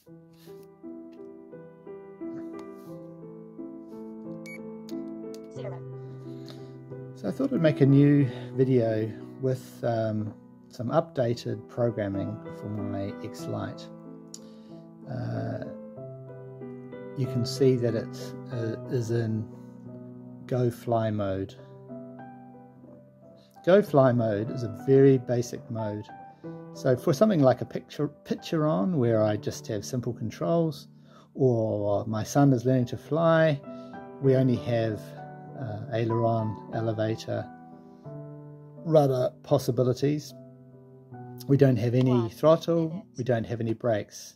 So I thought I'd make a new video with some updated programming for my X-Lite. You can see that it is in Go Fly mode. Go Fly mode is a very basic mode. So for something like a picture on, where I just have simple controls, or my son is learning to fly, we only have aileron, elevator, rudder possibilities. We don't have any throttle, we don't have any brakes.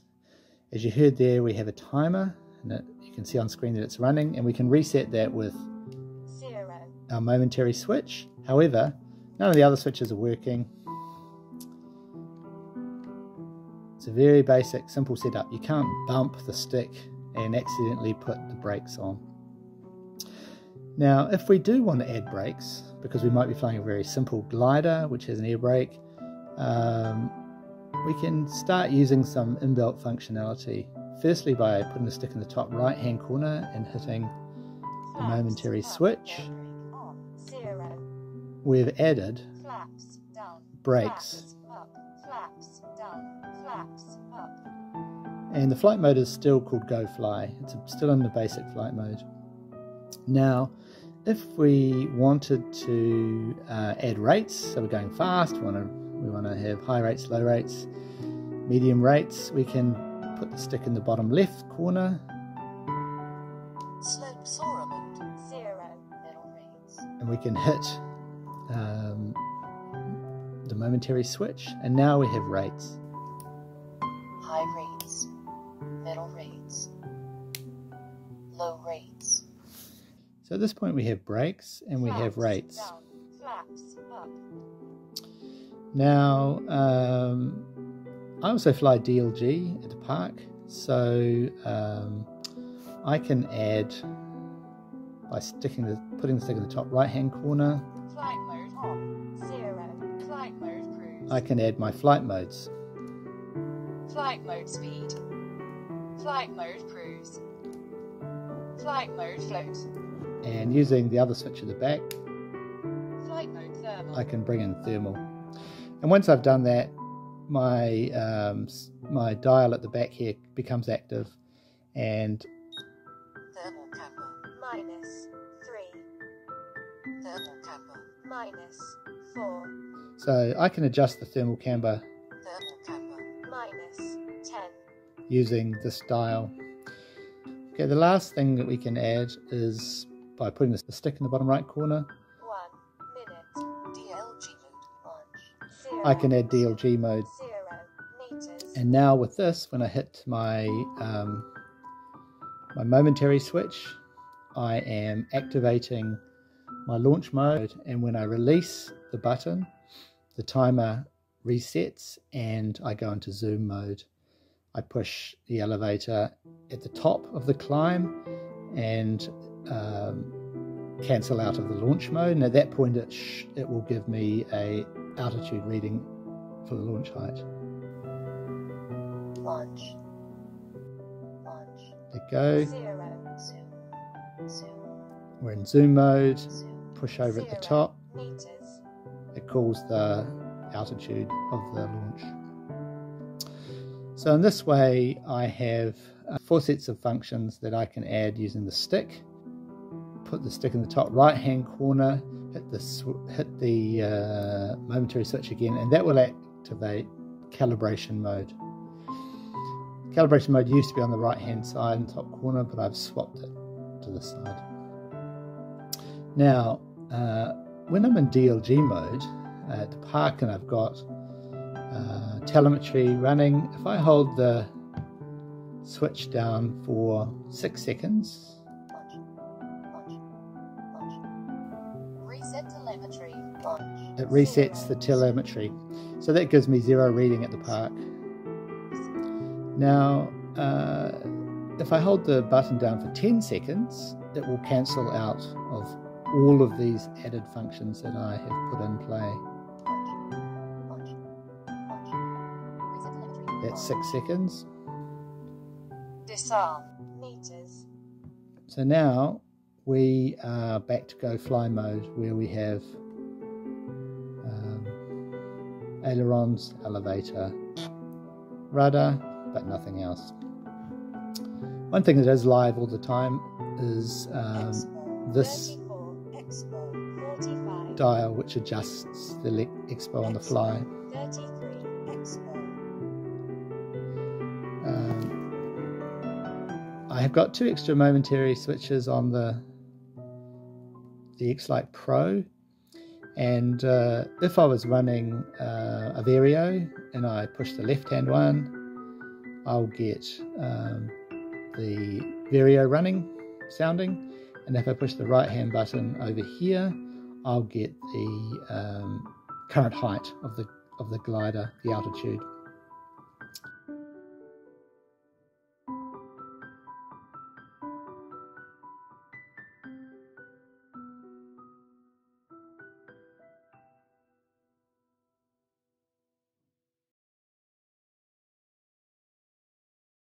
As you heard there, we have a timer, and you can see on screen that it's running, and we can reset that with our momentary switch. However, none of the other switches are working. It's a very basic, simple setup. You can't bump the stick and accidentally put the brakes on. Now, if we do want to add brakes, because we might be flying a very simple glider which has an air brake, we can start using some inbuilt functionality. Firstly, by putting the stick in the top right hand corner and hitting the momentary switch, we've added brakes. And the flight mode is still called Go Fly. It's still in the basic flight mode. Now, if we wanted to add rates, so we're going fast, we want to have high rates, low rates, medium rates, we can put the stick in the bottom left corner. Slope soarer mode, 0, middle rates. And we can hit the momentary switch, and now we have rates. High rates, middle rates, low rates. So at this point we have brakes and we have rates. Down, flaps up. Now I also fly DLG at the park, so I can add by putting the stick in the top right hand corner. Flight mode on, 0, flight mode cruise. I can add my flight modes. Flight mode speed, flight mode cruise, flight mode float. And using the other switch at the back, flight mode thermal. I can bring in thermal. And once I've done that, my my dial at the back here becomes active, and thermal camber -3, thermal camber -4, so I can adjust the thermal camber -10. using this dial. Okay, the last thing that we can add is by putting the stick in the bottom right corner. 1 minute, DLG mode launch. 0, I can add DLG mode. 0 meters. And now with this, when I hit my my momentary switch, I am activating my launch mode, and when I release the button, the timer resets and I go into zoom mode. I push the elevator at the top of the climb and cancel out of the launch mode, and at that point it will give me a altitude reading for the launch height. Launch. Let go. 0, zoom. We're in zoom mode. Zoom. Push over at the 0 top. meters. It calls the altitude of the launch. So in this way I have 4 sets of functions that I can add using the stick. Put the stick in the top right hand corner, hit the momentary switch again, and that will activate calibration mode. Calibration mode used to be on the right hand side in the top corner, but I've swapped it to the side. Now when I'm in DLG mode at the park and I've got telemetry running, if I hold the switch down for 6 seconds, Reset telemetry. Launch. it resets the telemetry. So that gives me 0 reading at the park. Now, if I hold the button down for 10 seconds, it will cancel out of all of these added functions that I have put in play. That's 6 seconds. Disarm. Meters. So now we are back to go fly mode, where we have ailerons, elevator, rudder, but nothing else. One thing that is live all the time is this 34, Expo, 45, dial, which adjusts the expo on the fly. 33, Expo. I have got 2 extra momentary switches on the X-litePRO, and if I was running a Vario and I push the left hand one, I'll get the Vario running sounding, and if I push the right hand button over here, I'll get the current height of the glider, the altitude.